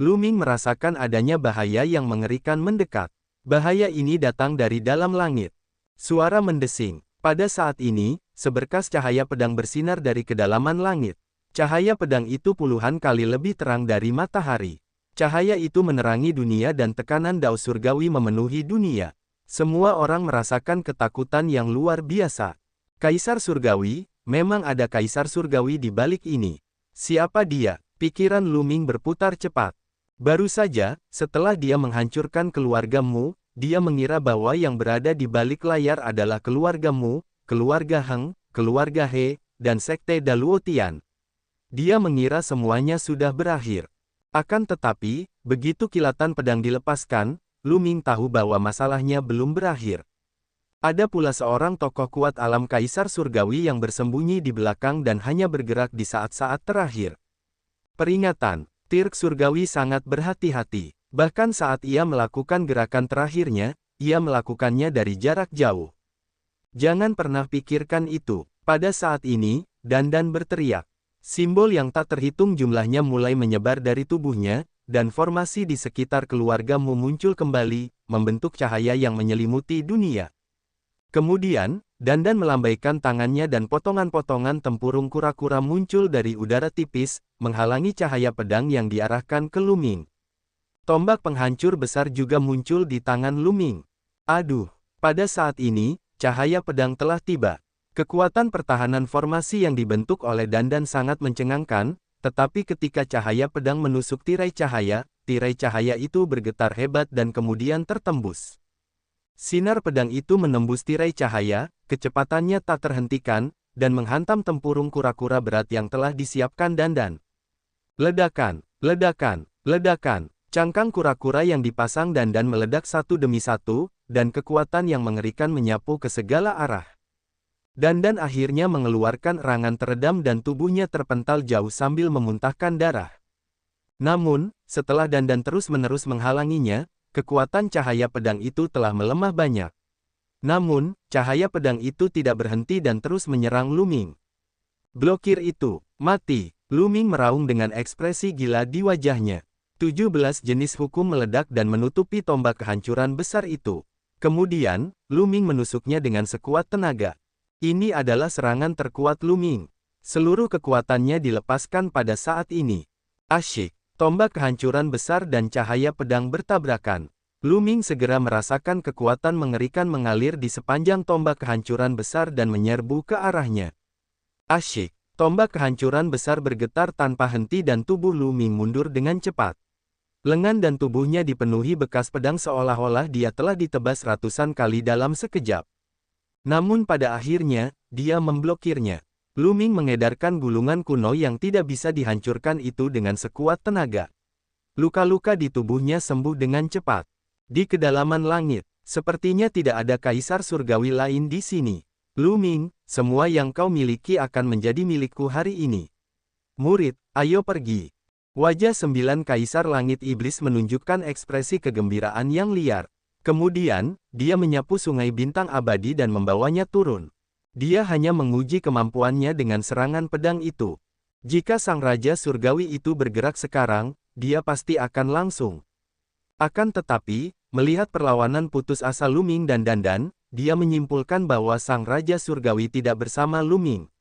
Lu Ming merasakan adanya bahaya yang mengerikan mendekat. Bahaya ini datang dari dalam langit. Suara mendesing. Pada saat ini, seberkas cahaya pedang bersinar dari kedalaman langit. Cahaya pedang itu puluhan kali lebih terang dari matahari. Cahaya itu menerangi dunia dan tekanan dao surgawi memenuhi dunia. Semua orang merasakan ketakutan yang luar biasa. Kaisar surgawi, memang ada kaisar surgawi di balik ini. Siapa dia? Pikiran Lu Ming berputar cepat. Baru saja, setelah dia menghancurkan keluargamu, dia mengira bahwa yang berada di balik layar adalah keluargamu, keluarga Heng, keluarga He, dan sekte Daluotian. Dia mengira semuanya sudah berakhir. Akan tetapi, begitu kilatan pedang dilepaskan, Lu Ming tahu bahwa masalahnya belum berakhir. Ada pula seorang tokoh kuat alam kaisar surgawi yang bersembunyi di belakang dan hanya bergerak di saat-saat terakhir. Peringatan, Tirk surgawi sangat berhati-hati. Bahkan saat ia melakukan gerakan terakhirnya, ia melakukannya dari jarak jauh. Jangan pernah pikirkan itu. Pada saat ini, Dandan berteriak. Simbol yang tak terhitung jumlahnya mulai menyebar dari tubuhnya, dan formasi di sekitar keluargamu muncul kembali, membentuk cahaya yang menyelimuti dunia. Kemudian, Dandan melambaikan tangannya dan potongan-potongan tempurung kura-kura muncul dari udara tipis, menghalangi cahaya pedang yang diarahkan ke Lu Ming. Tombak penghancur besar juga muncul di tangan Lu Ming. Aduh, pada saat ini, cahaya pedang telah tiba. Kekuatan pertahanan formasi yang dibentuk oleh Dandan sangat mencengangkan, tetapi ketika cahaya pedang menusuk tirai cahaya itu bergetar hebat dan kemudian tertembus. Sinar pedang itu menembus tirai cahaya, kecepatannya tak terhentikan, dan menghantam tempurung kura-kura berat yang telah disiapkan Dandan. Ledakan, ledakan, ledakan. Cangkang kura-kura yang dipasang Dandan meledak satu demi satu, dan kekuatan yang mengerikan menyapu ke segala arah. Dandan akhirnya mengeluarkan erangan teredam dan tubuhnya terpental jauh sambil memuntahkan darah. Namun, setelah Dandan terus-menerus menghalanginya, kekuatan cahaya pedang itu telah melemah banyak. Namun, cahaya pedang itu tidak berhenti dan terus menyerang Lu Ming. Blokir itu, mati, Lu Ming meraung dengan ekspresi gila di wajahnya. 17 jenis hukum meledak dan menutupi tombak kehancuran besar itu. Kemudian, Lu Ming menusuknya dengan sekuat tenaga. Ini adalah serangan terkuat Lu Ming. Seluruh kekuatannya dilepaskan pada saat ini. Asyik, tombak kehancuran besar dan cahaya pedang bertabrakan. Lu Ming segera merasakan kekuatan mengerikan mengalir di sepanjang tombak kehancuran besar dan menyerbu ke arahnya. Asyik, tombak kehancuran besar bergetar tanpa henti dan tubuh Lu Ming mundur dengan cepat. Lengan dan tubuhnya dipenuhi bekas pedang seolah-olah dia telah ditebas ratusan kali dalam sekejap. Namun pada akhirnya, dia memblokirnya. Lu Ming mengedarkan gulungan kuno yang tidak bisa dihancurkan itu dengan sekuat tenaga. Luka-luka di tubuhnya sembuh dengan cepat. Di kedalaman langit, sepertinya tidak ada kaisar surgawi lain di sini. Lu Ming, semua yang kau miliki akan menjadi milikku hari ini. Murid, ayo pergi. Wajah 9 kaisar langit iblis menunjukkan ekspresi kegembiraan yang liar. Kemudian, dia menyapu sungai bintang abadi dan membawanya turun. Dia hanya menguji kemampuannya dengan serangan pedang itu. Jika sang raja surgawi itu bergerak sekarang, dia pasti akan langsung. Akan tetapi, melihat perlawanan putus asa Lu Ming dan Dandan, dia menyimpulkan bahwa sang raja surgawi tidak bersama Lu Ming.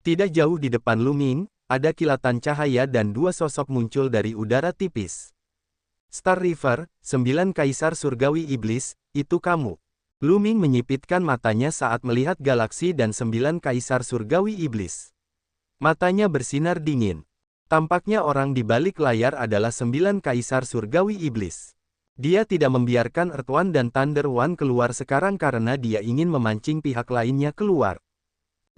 Tidak jauh di depan Lu Ming, ada kilatan cahaya dan dua sosok muncul dari udara tipis. Star River, 9 kaisar surgawi iblis, itu kamu. Lu Ming menyipitkan matanya saat melihat galaksi dan 9 kaisar surgawi iblis. Matanya bersinar dingin. Tampaknya orang di balik layar adalah 9 kaisar surgawi iblis. Dia tidak membiarkan Earth One dan Thunder One keluar sekarang karena dia ingin memancing pihak lainnya keluar.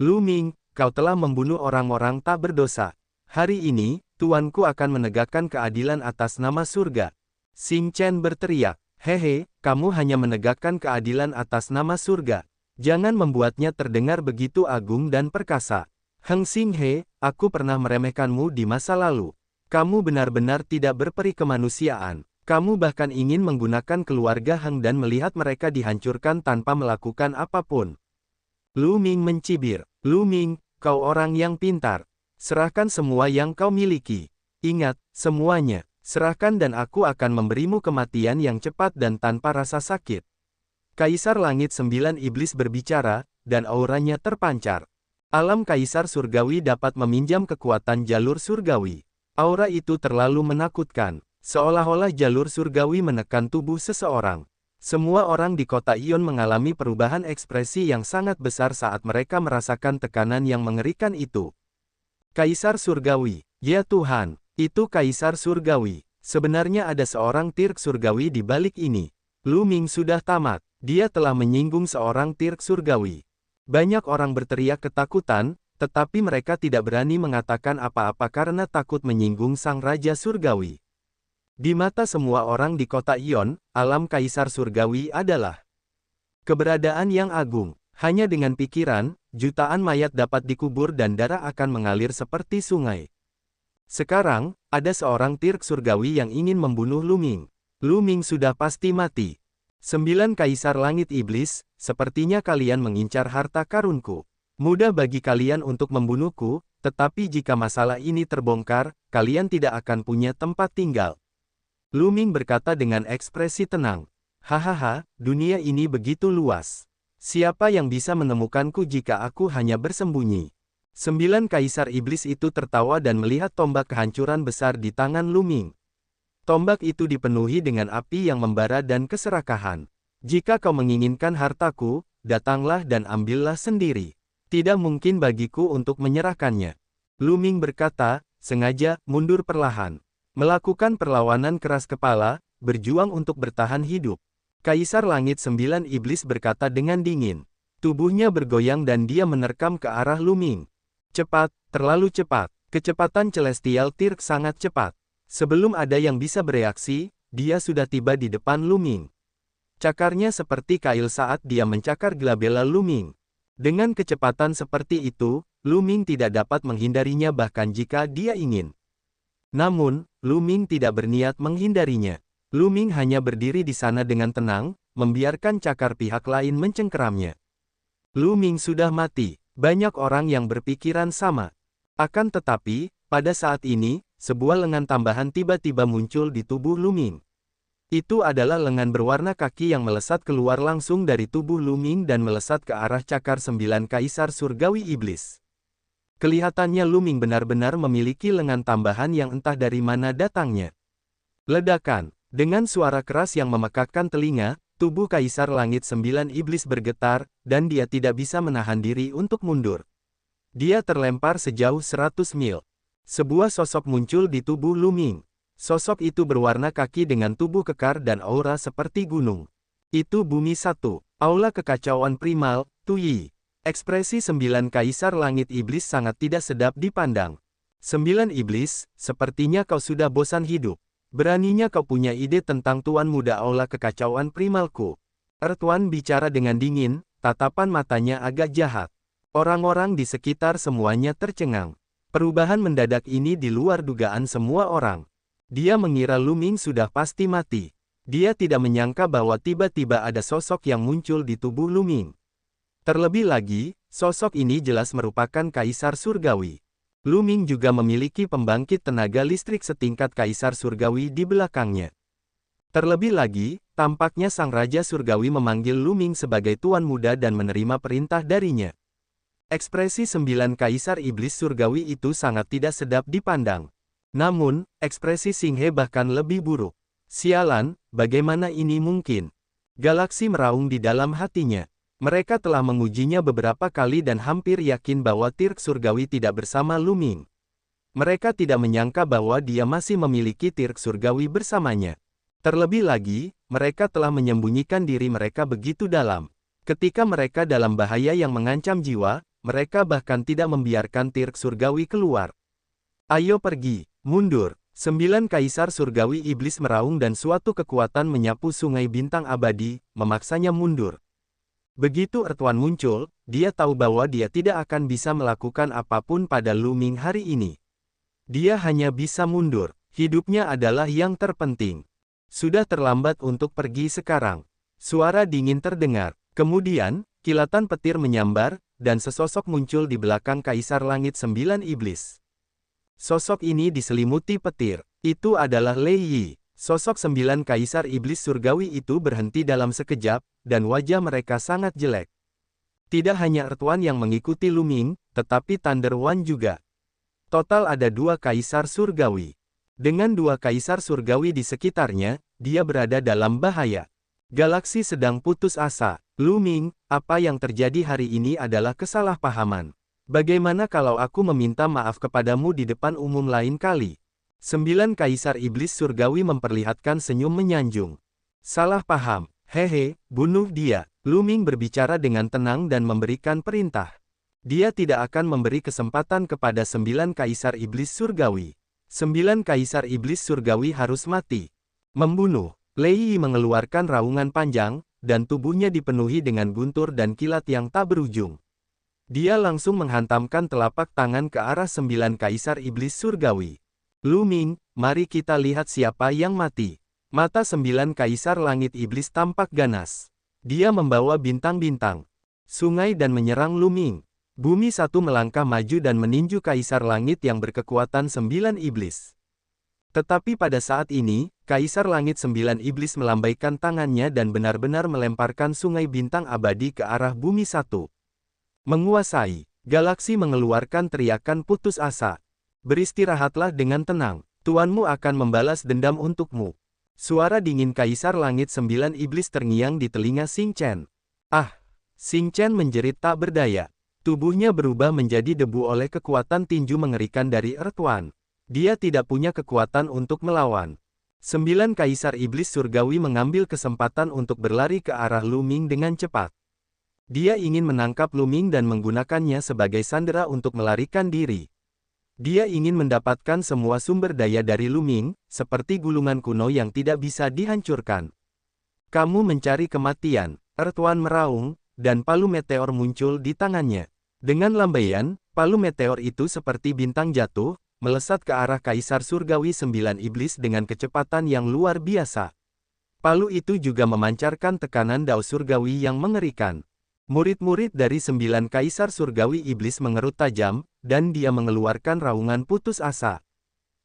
Lu Ming, kau telah membunuh orang-orang tak berdosa. Hari ini, tuanku akan menegakkan keadilan atas nama surga. Xing Chen berteriak, hehe, kamu hanya menegakkan keadilan atas nama surga. Jangan membuatnya terdengar begitu agung dan perkasa. Heng Xing He, aku pernah meremehkanmu di masa lalu. Kamu benar-benar tidak berperi kemanusiaan. Kamu bahkan ingin menggunakan keluarga Heng dan melihat mereka dihancurkan tanpa melakukan apapun. Lu Ming mencibir. Lu Ming, kau orang yang pintar. Serahkan semua yang kau miliki. Ingat, semuanya. Serahkan dan aku akan memberimu kematian yang cepat dan tanpa rasa sakit. Kaisar Langit 9 Iblis berbicara, dan auranya terpancar. Alam Kaisar Surgawi dapat meminjam kekuatan jalur surgawi. Aura itu terlalu menakutkan, seolah-olah jalur surgawi menekan tubuh seseorang. Semua orang di kota Ion mengalami perubahan ekspresi yang sangat besar saat mereka merasakan tekanan yang mengerikan itu. Kaisar Surgawi, ya Tuhan, itu Kaisar Surgawi. Sebenarnya ada seorang Tirk Surgawi di balik ini. Lu Ming sudah tamat. Dia telah menyinggung seorang Tirk Surgawi. Banyak orang berteriak ketakutan, tetapi mereka tidak berani mengatakan apa-apa karena takut menyinggung Sang Raja Surgawi. Di mata semua orang di kota Ion, alam Kaisar Surgawi adalah keberadaan yang agung. Hanya dengan pikiran, jutaan mayat dapat dikubur dan darah akan mengalir seperti sungai. Sekarang, ada seorang Tirk Surgawi yang ingin membunuh Lu Ming. Lu Ming sudah pasti mati. 9 Kaisar Langit Iblis, sepertinya kalian mengincar harta karunku. Mudah bagi kalian untuk membunuhku, tetapi jika masalah ini terbongkar, kalian tidak akan punya tempat tinggal. Lu Ming berkata dengan ekspresi tenang. Hahaha, dunia ini begitu luas. Siapa yang bisa menemukanku jika aku hanya bersembunyi? 9 Kaisar Iblis itu tertawa dan melihat tombak kehancuran besar di tangan Lu Ming. Tombak itu dipenuhi dengan api yang membara dan keserakahan. Jika kau menginginkan hartaku, datanglah dan ambillah sendiri. Tidak mungkin bagiku untuk menyerahkannya. Lu Ming berkata, sengaja, mundur perlahan. Melakukan perlawanan keras kepala, berjuang untuk bertahan hidup. Kaisar Langit 9 Iblis berkata dengan dingin. Tubuhnya bergoyang dan dia menerkam ke arah Lu Ming. Cepat, terlalu cepat. Kecepatan Celestial Tirk sangat cepat. Sebelum ada yang bisa bereaksi, dia sudah tiba di depan Lu Ming. Cakarnya seperti kail saat dia mencakar Glabella Lu Ming. Dengan kecepatan seperti itu, Lu Ming tidak dapat menghindarinya bahkan jika dia ingin. Namun, Lu Ming tidak berniat menghindarinya. Lu Ming hanya berdiri di sana dengan tenang, membiarkan cakar pihak lain mencengkeramnya. Lu Ming sudah mati. Banyak orang yang berpikiran sama. Akan tetapi, pada saat ini, sebuah lengan tambahan tiba-tiba muncul di tubuh Lu Ming. Itu adalah lengan berwarna kaki yang melesat keluar langsung dari tubuh Lu Ming dan melesat ke arah cakar 9 Kaisar Surgawi Iblis. Kelihatannya Lu Ming benar-benar memiliki lengan tambahan yang entah dari mana datangnya. Ledakan. Dengan suara keras yang memekakkan telinga, tubuh Kaisar Langit 9 Iblis bergetar, dan dia tidak bisa menahan diri untuk mundur. Dia terlempar sejauh 100 mil. Sebuah sosok muncul di tubuh Lu Ming. Sosok itu berwarna kaki dengan tubuh kekar dan aura seperti gunung. Itu Bumi 1, Aula Kekacauan Primal, Tuyi. Ekspresi 9 Kaisar Langit Iblis sangat tidak sedap dipandang. 9 Iblis, sepertinya kau sudah bosan hidup. Beraninya kau punya ide tentang Tuan Muda Aula Kekacauan Primalku. Tuan bicara dengan dingin, tatapan matanya agak jahat. Orang-orang di sekitar semuanya tercengang. Perubahan mendadak ini di luar dugaan semua orang. Dia mengira Lu Ming sudah pasti mati. Dia tidak menyangka bahwa tiba-tiba ada sosok yang muncul di tubuh Lu Ming. Terlebih lagi, sosok ini jelas merupakan Kaisar Surgawi. Lu Ming juga memiliki pembangkit tenaga listrik setingkat Kaisar Surgawi di belakangnya. Terlebih lagi, tampaknya Sang Raja Surgawi memanggil Lu Ming sebagai Tuan Muda dan menerima perintah darinya. Ekspresi 9 Kaisar Iblis Surgawi itu sangat tidak sedap dipandang. Namun, ekspresi Singhe bahkan lebih buruk. Sialan, bagaimana ini mungkin? Galaksi meraung di dalam hatinya. Mereka telah mengujinya beberapa kali dan hampir yakin bahwa Tirk Surgawi tidak bersama Lu Ming. Mereka tidak menyangka bahwa dia masih memiliki Tirk Surgawi bersamanya. Terlebih lagi, mereka telah menyembunyikan diri mereka begitu dalam. Ketika mereka dalam bahaya yang mengancam jiwa, mereka bahkan tidak membiarkan Tirk Surgawi keluar. Ayo pergi, mundur. 9 Kaisar Surgawi Iblis meraung dan suatu kekuatan menyapu sungai bintang abadi, memaksanya mundur. Begitu Tuan muncul, dia tahu bahwa dia tidak akan bisa melakukan apapun pada Lu Ming hari ini. Dia hanya bisa mundur. Hidupnya adalah yang terpenting. Sudah terlambat untuk pergi sekarang. Suara dingin terdengar. Kemudian, kilatan petir menyambar, dan sesosok muncul di belakang Kaisar Langit 9 Iblis. Sosok ini diselimuti petir. Itu adalah Lei Yi. Sosok 9 kaisar iblis surgawi itu berhenti dalam sekejap, dan wajah mereka sangat jelek. Tidak hanya Earth One yang mengikuti Lu Ming, tetapi Thunder One juga. Total ada 2 kaisar surgawi. Dengan 2 kaisar surgawi di sekitarnya, dia berada dalam bahaya. Galaksi sedang putus asa. Lu Ming, apa yang terjadi hari ini adalah kesalahpahaman. Bagaimana kalau aku meminta maaf kepadamu di depan umum lain kali? 9 kaisar iblis surgawi memperlihatkan senyum menyanjung. Salah paham. Hehe, bunuh dia. Lu Ming berbicara dengan tenang dan memberikan perintah. Dia tidak akan memberi kesempatan kepada 9 kaisar iblis surgawi. 9 kaisar iblis surgawi harus mati. Membunuh. Lei Yi mengeluarkan raungan panjang, dan tubuhnya dipenuhi dengan guntur dan kilat yang tak berujung. Dia langsung menghantamkan telapak tangan ke arah 9 kaisar iblis surgawi. Lu Ming, mari kita lihat siapa yang mati. Mata 9 kaisar langit iblis tampak ganas. Dia membawa bintang-bintang, sungai dan menyerang Lu Ming. Bumi satu melangkah maju dan meninju kaisar langit yang berkekuatan 9 iblis. Tetapi pada saat ini, kaisar langit 9 iblis melambaikan tangannya dan benar-benar melemparkan sungai bintang abadi ke arah bumi satu. Menguasai. Galaksi mengeluarkan teriakan putus asa. Beristirahatlah dengan tenang, tuanmu akan membalas dendam untukmu. Suara dingin kaisar langit 9 iblis terngiang di telinga Xing Chen. Ah! Xing Chen menjerit tak berdaya. Tubuhnya berubah menjadi debu oleh kekuatan tinju mengerikan dari Earth One. Dia tidak punya kekuatan untuk melawan. 9 kaisar iblis surgawi mengambil kesempatan untuk berlari ke arah Lu Ming dengan cepat. Dia ingin menangkap Lu Ming dan menggunakannya sebagai sandera untuk melarikan diri. Dia ingin mendapatkan semua sumber daya dari Lu Ming, seperti gulungan kuno yang tidak bisa dihancurkan. Kamu mencari kematian, Earth One meraung, dan palu meteor muncul di tangannya. Dengan lambaian, palu meteor itu seperti bintang jatuh, melesat ke arah kaisar surgawi 9 iblis dengan kecepatan yang luar biasa. Palu itu juga memancarkan tekanan dao surgawi yang mengerikan. Murid-murid dari 9 kaisar surgawi iblis mengerut tajam, dan dia mengeluarkan raungan putus asa.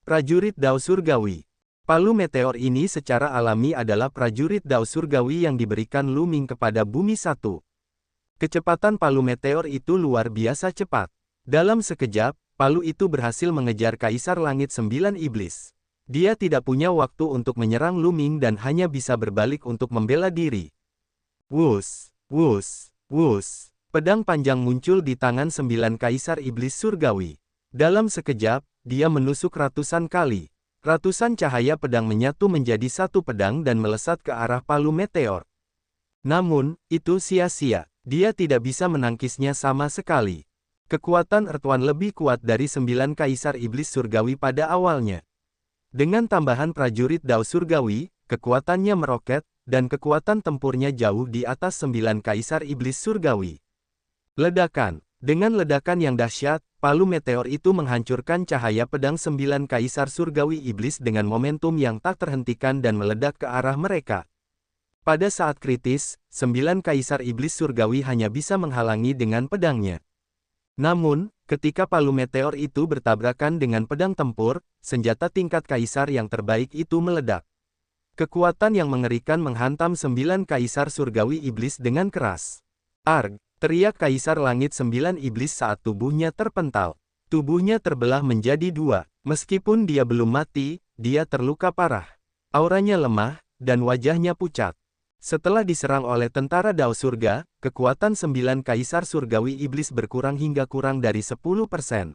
Prajurit dao surgawi. Palu meteor ini secara alami adalah prajurit dao surgawi yang diberikan Lu Ming kepada bumi satu. Kecepatan palu meteor itu luar biasa cepat. Dalam sekejap, palu itu berhasil mengejar kaisar langit 9 iblis. Dia tidak punya waktu untuk menyerang Lu Ming dan hanya bisa berbalik untuk membela diri. Wus, wus. Wus, pedang panjang muncul di tangan 9 kaisar iblis surgawi. Dalam sekejap, dia menusuk ratusan kali. Ratusan cahaya pedang menyatu menjadi satu pedang dan melesat ke arah palu meteor. Namun, itu sia-sia. Dia tidak bisa menangkisnya sama sekali. Kekuatan Earth One lebih kuat dari 9 kaisar iblis surgawi pada awalnya. Dengan tambahan prajurit dao surgawi, kekuatannya meroket, dan kekuatan tempurnya jauh di atas 9 kaisar iblis surgawi. Ledakan. Dengan ledakan yang dahsyat, palu meteor itu menghancurkan cahaya pedang 9 kaisar surgawi iblis dengan momentum yang tak terhentikan dan meledak ke arah mereka. Pada saat kritis, 9 kaisar iblis surgawi hanya bisa menghalangi dengan pedangnya. Namun, ketika palu meteor itu bertabrakan dengan pedang tempur, senjata tingkat kaisar yang terbaik itu meledak. Kekuatan yang mengerikan menghantam 9 kaisar surgawi iblis dengan keras. Arg! Teriak kaisar langit 9 iblis saat tubuhnya terpental. Tubuhnya terbelah menjadi 2. Meskipun dia belum mati, dia terluka parah. Auranya lemah, dan wajahnya pucat. Setelah diserang oleh tentara dao surga, kekuatan 9 kaisar surgawi iblis berkurang hingga kurang dari 10%.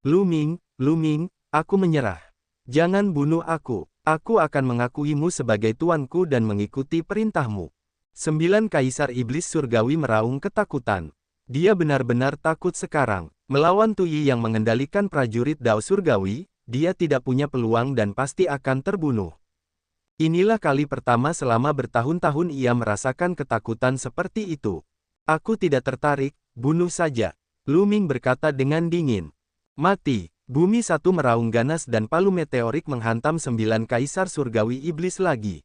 Lu Ming, aku menyerah. Jangan bunuh aku. Aku akan mengakuimu sebagai tuanku dan mengikuti perintahmu. 9 kaisar iblis surgawi meraung ketakutan. Dia benar-benar takut sekarang. Melawan Tuyi yang mengendalikan prajurit dao surgawi, dia tidak punya peluang dan pasti akan terbunuh. Inilah kali pertama selama bertahun-tahun ia merasakan ketakutan seperti itu. Aku tidak tertarik, bunuh saja. Lu Ming berkata dengan dingin. Mati. Bumi satu meraung ganas dan palu meteorik menghantam 9 kaisar surgawi iblis lagi.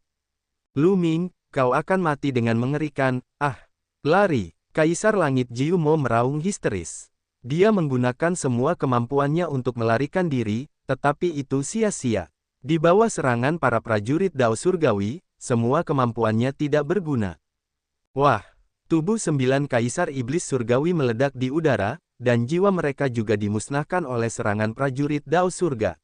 Lu Ming, kau akan mati dengan mengerikan. Ah! Lari! Kaisar langit Jiu Mo meraung histeris. Dia menggunakan semua kemampuannya untuk melarikan diri, tetapi itu sia-sia. Di bawah serangan para prajurit Dao Surgawi, semua kemampuannya tidak berguna. Wah! Tubuh 9 kaisar iblis surgawi meledak di udara, dan jiwa mereka juga dimusnahkan oleh serangan prajurit Dao Surga.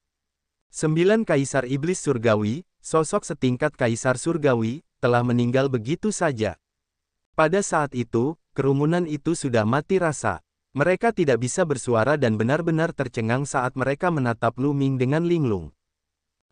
9 kaisar iblis surgawi, sosok setingkat kaisar surgawi, telah meninggal begitu saja. Pada saat itu, kerumunan itu sudah mati rasa. Mereka tidak bisa bersuara dan benar-benar tercengang saat mereka menatap Lu Ming dengan linglung.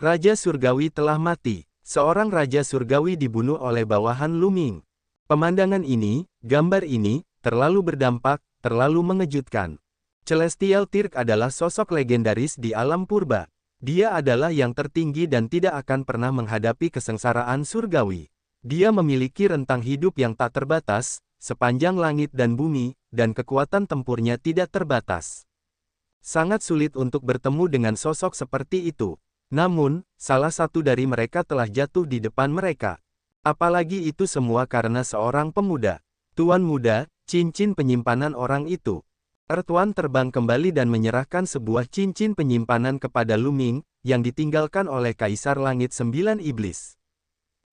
Raja Surgawi telah mati. Seorang Raja Surgawi dibunuh oleh bawahan Lu Ming. Pemandangan ini, gambar ini, terlalu berdampak, terlalu mengejutkan. Celestial Tirk adalah sosok legendaris di alam purba. Dia adalah yang tertinggi dan tidak akan pernah menghadapi kesengsaraan surgawi. Dia memiliki rentang hidup yang tak terbatas, sepanjang langit dan bumi, dan kekuatan tempurnya tidak terbatas. Sangat sulit untuk bertemu dengan sosok seperti itu. Namun, salah satu dari mereka telah jatuh di depan mereka. Apalagi itu semua karena seorang pemuda. Tuan muda, cincin penyimpanan orang itu. Ertuan terbang kembali dan menyerahkan sebuah cincin penyimpanan kepada Lu Ming, yang ditinggalkan oleh Kaisar Langit 9 Iblis.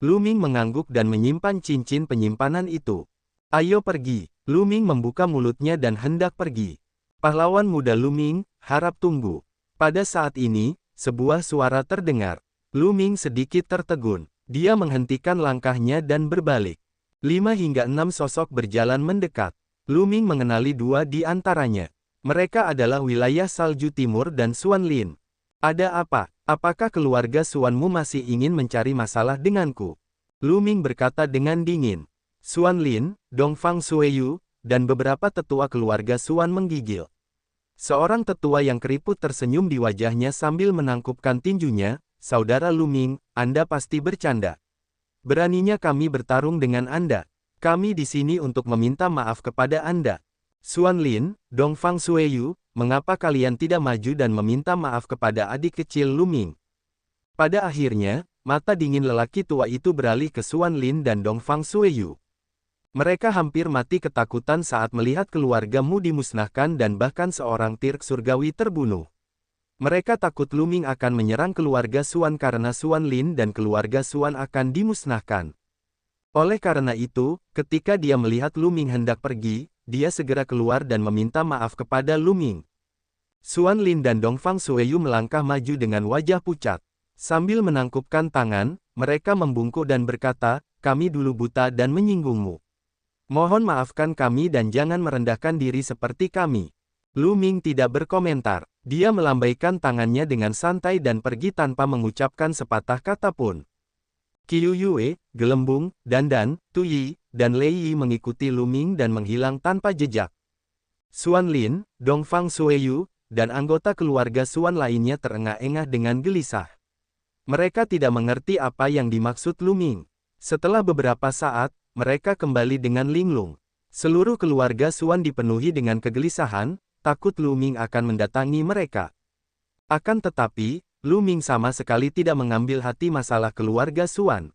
Lu Ming mengangguk dan menyimpan cincin penyimpanan itu. Ayo pergi. Lu Ming membuka mulutnya dan hendak pergi. Pahlawan muda Lu Ming, harap tunggu. Pada saat ini, sebuah suara terdengar. Lu Ming sedikit tertegun. Dia menghentikan langkahnya dan berbalik. 5 hingga 6 sosok berjalan mendekat. Lu Ming mengenali 2 di antaranya. Mereka adalah wilayah Salju Timur dan Xuan Lin. Ada apa? Apakah keluarga Xuanmu masih ingin mencari masalah denganku? Lu Ming berkata dengan dingin. Xuan Lin, Dongfang Sueyu, dan beberapa tetua keluarga Xuan menggigil. Seorang tetua yang keriput tersenyum di wajahnya sambil menangkupkan tinjunya. Saudara Lu Ming, Anda pasti bercanda. Beraninya kami bertarung dengan Anda. Kami di sini untuk meminta maaf kepada Anda. Xuan Lin, Dongfang Sueyu, mengapa kalian tidak maju dan meminta maaf kepada adik kecil Lu Ming? Pada akhirnya, mata dingin lelaki tua itu beralih ke Xuan Lin dan Dongfang Sueyu. Mereka hampir mati ketakutan saat melihat keluargamu dimusnahkan dan bahkan seorang Tirk surgawi terbunuh. Mereka takut Lu Ming akan menyerang keluarga Xuan karena Xuan Lin dan keluarga Xuan akan dimusnahkan. Oleh karena itu, ketika dia melihat Lu Ming hendak pergi, dia segera keluar dan meminta maaf kepada Lu Ming. Xuan Lin dan Dongfang Sueyu melangkah maju dengan wajah pucat. Sambil menangkupkan tangan, mereka membungkuk dan berkata, kami dulu buta dan menyinggungmu. Mohon maafkan kami dan jangan merendahkan diri seperti kami. Lu Ming tidak berkomentar. Dia melambaikan tangannya dengan santai dan pergi tanpa mengucapkan sepatah kata pun. Qiu Yue, Gelembung, Dandan, Tu Yi, dan Lei Yi mengikuti Lu Ming dan menghilang tanpa jejak. Xuan Lin, Dongfang Sueyu, dan anggota keluarga Xuan lainnya terengah-engah dengan gelisah. Mereka tidak mengerti apa yang dimaksud Lu Ming. Setelah beberapa saat, mereka kembali dengan linglung. Seluruh keluarga Xuan dipenuhi dengan kegelisahan, takut Lu Ming akan mendatangi mereka. Akan tetapi, Lu Ming sama sekali tidak mengambil hati masalah keluarga Xuan.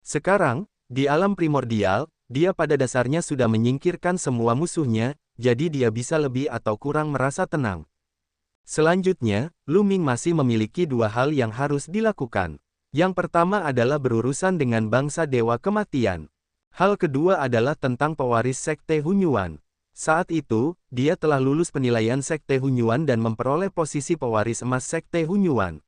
Sekarang, di alam primordial, dia pada dasarnya sudah menyingkirkan semua musuhnya, jadi dia bisa lebih atau kurang merasa tenang. Selanjutnya, Lu Ming masih memiliki 2 hal yang harus dilakukan. Yang pertama adalah berurusan dengan bangsa Dewa Kematian. Hal kedua adalah tentang pewaris Sekte Hunyuan. Saat itu, dia telah lulus penilaian Sekte Hunyuan dan memperoleh posisi pewaris emas Sekte Hunyuan.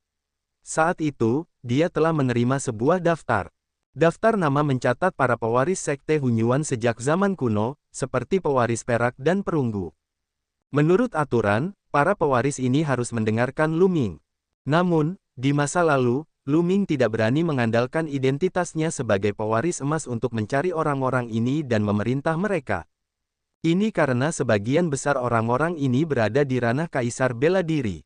Saat itu, dia telah menerima sebuah daftar. Daftar nama mencatat para pewaris Sekte Hunyuan sejak zaman kuno, seperti pewaris perak dan perunggu. Menurut aturan, para pewaris ini harus mendengarkan Lu Ming. Namun, di masa lalu, Lu Ming tidak berani mengandalkan identitasnya sebagai pewaris emas untuk mencari orang-orang ini dan memerintah mereka. Ini karena sebagian besar orang-orang ini berada di ranah kaisar bela diri.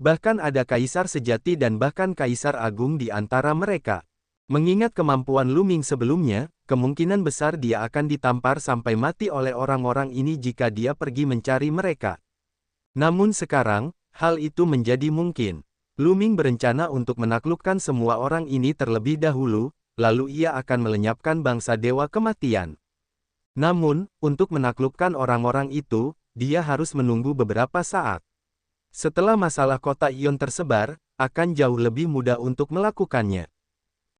Bahkan ada kaisar sejati dan bahkan kaisar agung di antara mereka. Mengingat kemampuan Lu Ming sebelumnya, kemungkinan besar dia akan ditampar sampai mati oleh orang-orang ini jika dia pergi mencari mereka. Namun sekarang, hal itu menjadi mungkin. Lu Ming berencana untuk menaklukkan semua orang ini terlebih dahulu, lalu ia akan melenyapkan bangsa Dewa Kematian. Namun, untuk menaklukkan orang-orang itu, dia harus menunggu beberapa saat. Setelah masalah kota Ion tersebar, akan jauh lebih mudah untuk melakukannya.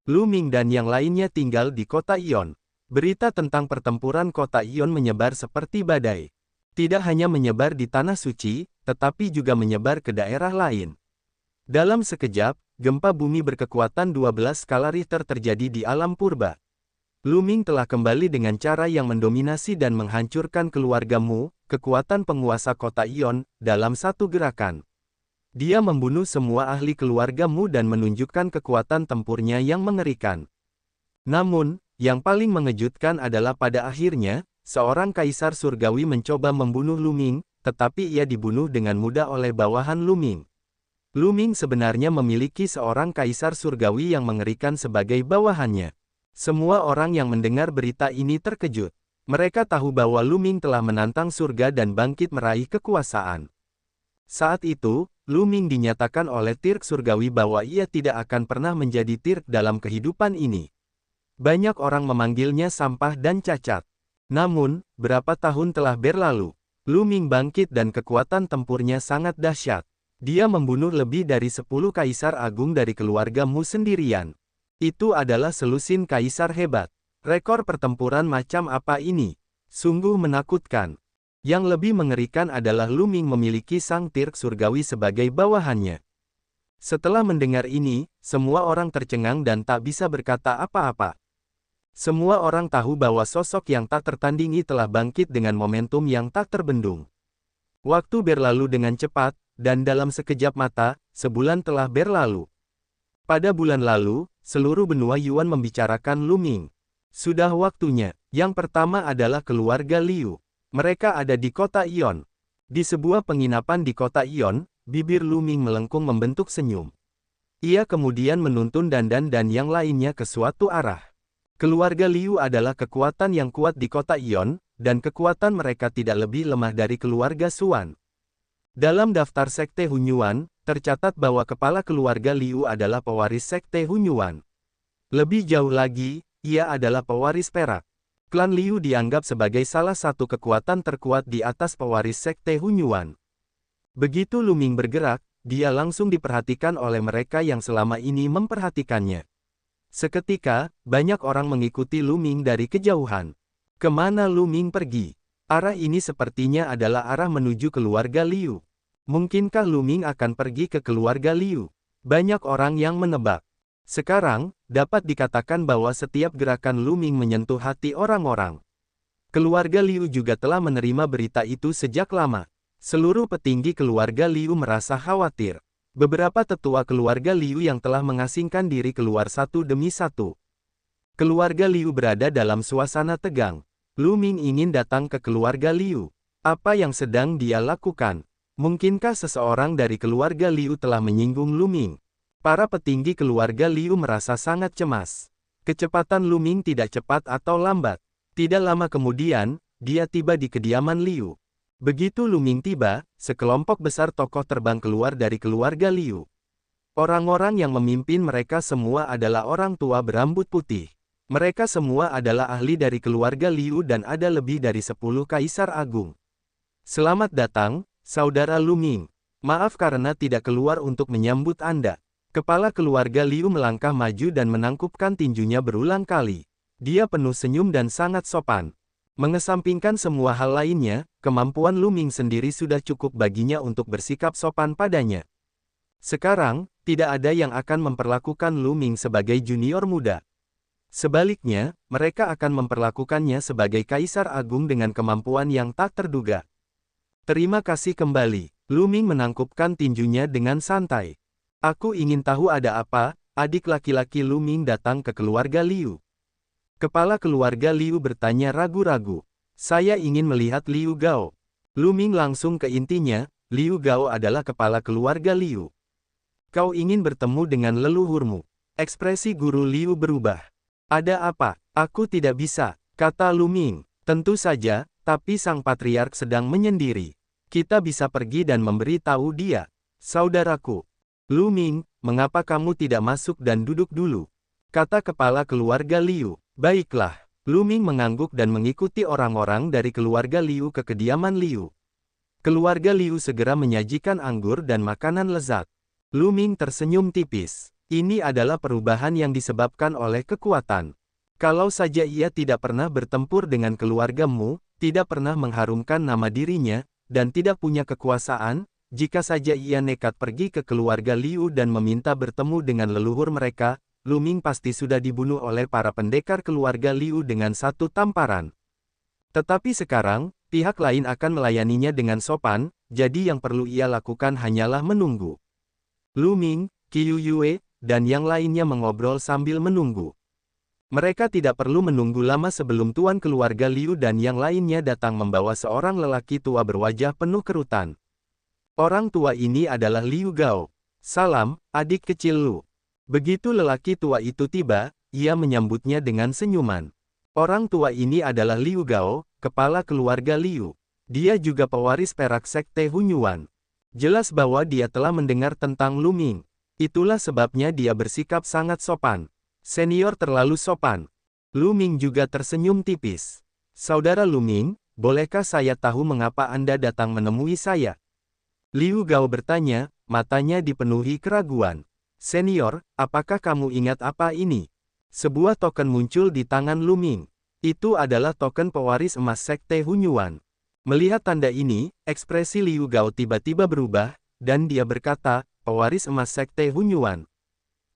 Lu Ming dan yang lainnya tinggal di kota Ion. Berita tentang pertempuran kota Ion menyebar seperti badai. Tidak hanya menyebar di Tanah Suci, tetapi juga menyebar ke daerah lain. Dalam sekejap, gempa bumi berkekuatan 12 skala Richter terjadi di alam purba. Lu Ming telah kembali dengan cara yang mendominasi dan menghancurkan keluarga Mu, kekuatan penguasa kota Ion, dalam satu gerakan. Dia membunuh semua ahli keluarga Mu dan menunjukkan kekuatan tempurnya yang mengerikan. Namun, yang paling mengejutkan adalah pada akhirnya, seorang kaisar surgawi mencoba membunuh Lu Ming, tetapi ia dibunuh dengan mudah oleh bawahan Lu Ming. Lu Ming sebenarnya memiliki seorang kaisar surgawi yang mengerikan sebagai bawahannya. Semua orang yang mendengar berita ini terkejut. Mereka tahu bahwa Lu Ming telah menantang surga dan bangkit meraih kekuasaan. Saat itu, Lu Ming dinyatakan oleh Tirk surgawi bahwa ia tidak akan pernah menjadi Tirk dalam kehidupan ini. Banyak orang memanggilnya sampah dan cacat. Namun, berapa tahun telah berlalu, Lu Ming bangkit dan kekuatan tempurnya sangat dahsyat. Dia membunuh lebih dari 10 kaisar agung dari keluarga Mu sendirian. Itu adalah selusin kaisar hebat. Rekor pertempuran macam apa ini? Sungguh menakutkan. Yang lebih mengerikan adalah Lu Ming memiliki sang Tirk surgawi sebagai bawahannya. Setelah mendengar ini, semua orang tercengang dan tak bisa berkata apa-apa. Semua orang tahu bahwa sosok yang tak tertandingi telah bangkit dengan momentum yang tak terbendung. Waktu berlalu dengan cepat, dan dalam sekejap mata, sebulan telah berlalu. Pada bulan lalu, seluruh benua Yuan membicarakan Lu Ming. Sudah waktunya. Yang pertama adalah keluarga Liu. Mereka ada di kota Ion. Di sebuah penginapan di kota Ion, bibir Lu Ming melengkung membentuk senyum. Ia kemudian menuntun Dandan dan yang lainnya ke suatu arah. Keluarga Liu adalah kekuatan yang kuat di kota Ion, dan kekuatan mereka tidak lebih lemah dari keluarga Xuan. Dalam daftar sekte Hunyuan, tercatat bahwa kepala keluarga Liu adalah pewaris sekte Hunyuan. Lebih jauh lagi, ia adalah pewaris perak. Klan Liu dianggap sebagai salah satu kekuatan terkuat di atas pewaris sekte Hunyuan. Begitu Lu Ming bergerak, dia langsung diperhatikan oleh mereka yang selama ini memperhatikannya. Seketika, banyak orang mengikuti Lu Ming dari kejauhan. Kemana Lu Ming pergi? Arah ini sepertinya adalah arah menuju keluarga Liu. Mungkinkah Lu Ming akan pergi ke keluarga Liu? Banyak orang yang menebak. Sekarang, dapat dikatakan bahwa setiap gerakan Lu Ming menyentuh hati orang-orang. Keluarga Liu juga telah menerima berita itu sejak lama. Seluruh petinggi keluarga Liu merasa khawatir. Beberapa tetua keluarga Liu yang telah mengasingkan diri keluar satu demi satu. Keluarga Liu berada dalam suasana tegang. Lu Ming ingin datang ke keluarga Liu. Apa yang sedang dia lakukan? Mungkinkah seseorang dari keluarga Liu telah menyinggung Lu Ming? Para petinggi keluarga Liu merasa sangat cemas. Kecepatan Lu Ming tidak cepat atau lambat. Tidak lama kemudian, dia tiba di kediaman Liu. Begitu Lu Ming tiba, sekelompok besar tokoh terbang keluar dari keluarga Liu. Orang-orang yang memimpin mereka semua adalah orang tua berambut putih. Mereka semua adalah ahli dari keluarga Liu dan ada lebih dari 10 kaisar agung. Selamat datang, saudara Lu Ming. Maaf karena tidak keluar untuk menyambut Anda. Kepala keluarga Liu melangkah maju dan menangkupkan tinjunya berulang kali. Dia penuh senyum dan sangat sopan. Mengesampingkan semua hal lainnya, kemampuan Lu Ming sendiri sudah cukup baginya untuk bersikap sopan padanya. Sekarang, tidak ada yang akan memperlakukan Lu Ming sebagai junior muda. Sebaliknya, mereka akan memperlakukannya sebagai kaisar agung dengan kemampuan yang tak terduga. Terima kasih kembali. Lu Ming menangkupkan tinjunya dengan santai. Aku ingin tahu ada apa. Adik laki-laki Lu Ming datang ke keluarga Liu. Kepala keluarga Liu bertanya ragu-ragu. Saya ingin melihat Liu Gao. Lu Ming langsung ke intinya. Liu Gao adalah kepala keluarga Liu. Kau ingin bertemu dengan leluhurmu. Ekspresi guru Liu berubah. Ada apa? Aku tidak bisa, kata Lu Ming. Tentu saja, tapi sang patriark sedang menyendiri. Kita bisa pergi dan memberitahu dia. Saudaraku. Lu Ming, mengapa kamu tidak masuk dan duduk dulu? Kata kepala keluarga Liu. Baiklah. Lu Ming mengangguk dan mengikuti orang-orang dari keluarga Liu ke kediaman Liu. Keluarga Liu segera menyajikan anggur dan makanan lezat. Lu Ming tersenyum tipis. Ini adalah perubahan yang disebabkan oleh kekuatan. Kalau saja ia tidak pernah bertempur dengan keluargamu, tidak pernah mengharumkan nama dirinya, dan tidak punya kekuasaan, jika saja ia nekat pergi ke keluarga Liu dan meminta bertemu dengan leluhur mereka, Lu Ming pasti sudah dibunuh oleh para pendekar keluarga Liu dengan satu tamparan. Tetapi sekarang, pihak lain akan melayaninya dengan sopan, jadi yang perlu ia lakukan hanyalah menunggu. Lu Ming, Qiu Yue, dan yang lainnya mengobrol sambil menunggu. Mereka tidak perlu menunggu lama sebelum tuan keluarga Liu dan yang lainnya datang membawa seorang lelaki tua berwajah penuh kerutan. Orang tua ini adalah Liu Gao. Salam, adik kecil Lu. Begitu lelaki tua itu tiba, ia menyambutnya dengan senyuman. Orang tua ini adalah Liu Gao, kepala keluarga Liu. Dia juga pewaris perak sekte Hunyuan. Jelas bahwa dia telah mendengar tentang Lu Ming. Itulah sebabnya dia bersikap sangat sopan. Senior terlalu sopan. Lu Ming juga tersenyum tipis. Saudara Lu Ming, bolehkah saya tahu mengapa Anda datang menemui saya? Liu Gao bertanya, matanya dipenuhi keraguan. Senior, apakah kamu ingat apa ini? Sebuah token muncul di tangan Lu Ming. Itu adalah token pewaris emas sekte Hunyuan. Melihat tanda ini, ekspresi Liu Gao tiba-tiba berubah, dan dia berkata, pewaris emas sekte Hunyuan.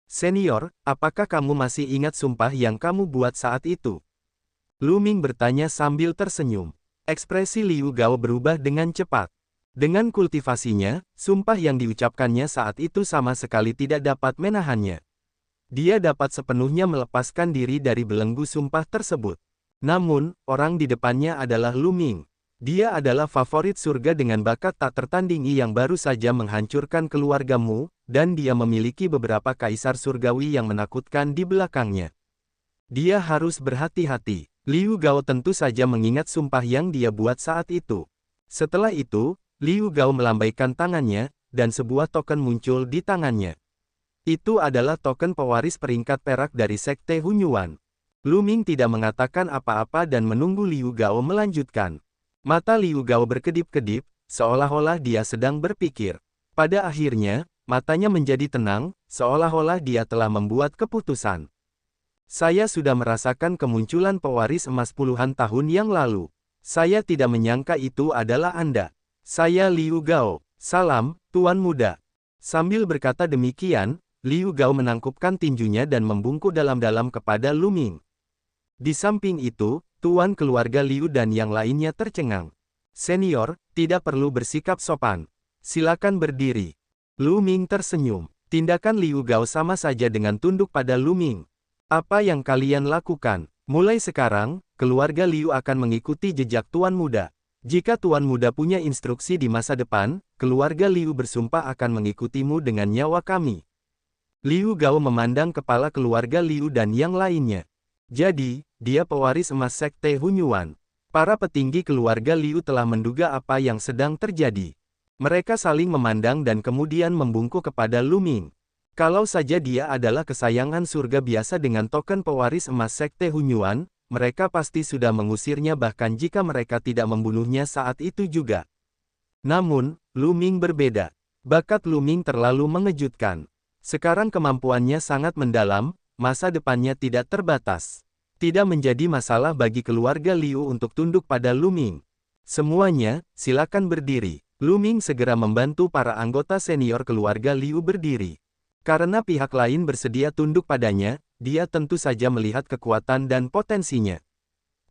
Senior, apakah kamu masih ingat sumpah yang kamu buat saat itu? Lu Ming bertanya sambil tersenyum. Ekspresi Liu Gao berubah dengan cepat. Dengan kultivasinya, sumpah yang diucapkannya saat itu sama sekali tidak dapat menahannya. Dia dapat sepenuhnya melepaskan diri dari belenggu sumpah tersebut. Namun, orang di depannya adalah Lu Ming. Dia adalah favorit surga dengan bakat tak tertandingi yang baru saja menghancurkan keluargamu, dan dia memiliki beberapa kaisar surgawi yang menakutkan di belakangnya. Dia harus berhati-hati. Liu Gao tentu saja mengingat sumpah yang dia buat saat itu. Setelah itu, Liu Gao melambaikan tangannya, dan sebuah token muncul di tangannya. Itu adalah token pewaris peringkat perak dari sekte Hunyuan. Lu Ming tidak mengatakan apa-apa dan menunggu Liu Gao melanjutkan. Mata Liu Gao berkedip-kedip, seolah-olah dia sedang berpikir. Pada akhirnya, matanya menjadi tenang, seolah-olah dia telah membuat keputusan. Saya sudah merasakan kemunculan pewaris emas puluhan tahun yang lalu. Saya tidak menyangka itu adalah Anda. Saya Liu Gao. Salam, Tuan Muda. Sambil berkata demikian, Liu Gao menangkupkan tinjunya dan membungkuk dalam-dalam kepada Lu Ming. Di samping itu, Tuan keluarga Liu dan yang lainnya tercengang. Senior, tidak perlu bersikap sopan. Silakan berdiri. Lu Ming tersenyum. Tindakan Liu Gao sama saja dengan tunduk pada Lu Ming. Apa yang kalian lakukan? Mulai sekarang, keluarga Liu akan mengikuti jejak Tuan Muda. Jika Tuan Muda punya instruksi di masa depan, keluarga Liu bersumpah akan mengikutimu dengan nyawa kami. Liu Gao memandang kepala keluarga Liu dan yang lainnya. Jadi, dia pewaris emas sekte Hunyuan. Para petinggi keluarga Liu telah menduga apa yang sedang terjadi. Mereka saling memandang dan kemudian membungkuk kepada Lu Ming. Kalau saja dia adalah kesayangan surga biasa dengan token pewaris emas sekte Hunyuan, mereka pasti sudah mengusirnya bahkan jika mereka tidak membunuhnya saat itu juga. Namun, Lu Ming berbeda. Bakat Lu Ming terlalu mengejutkan. Sekarang kemampuannya sangat mendalam, masa depannya tidak terbatas. Tidak menjadi masalah bagi keluarga Liu untuk tunduk pada Lu Ming. Semuanya, silakan berdiri. Lu Ming segera membantu para anggota senior keluarga Liu berdiri. Karena pihak lain bersedia tunduk padanya, dia tentu saja melihat kekuatan dan potensinya.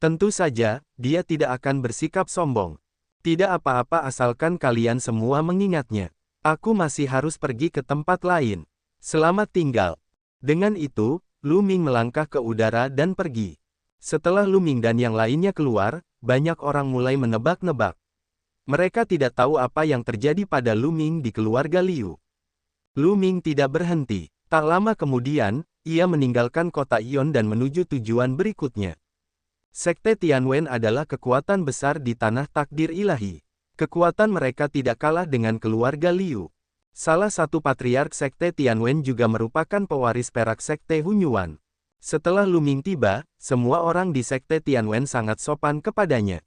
Tentu saja, dia tidak akan bersikap sombong. Tidak apa-apa asalkan kalian semua mengingatnya. Aku masih harus pergi ke tempat lain. Selamat tinggal. Dengan itu, Lu Ming melangkah ke udara dan pergi. Setelah Lu Ming dan yang lainnya keluar, banyak orang mulai menebak-nebak. Mereka tidak tahu apa yang terjadi pada Lu Ming di keluarga Liu. Lu Ming tidak berhenti. Tak lama kemudian, ia meninggalkan kota Ion dan menuju tujuan berikutnya. Sekte Tianwen adalah kekuatan besar di tanah takdir ilahi. Kekuatan mereka tidak kalah dengan keluarga Liu. Salah satu patriark sekte Tianwen juga merupakan pewaris perak sekte Hunyuan. Setelah Lu Ming tiba, semua orang di sekte Tianwen sangat sopan kepadanya.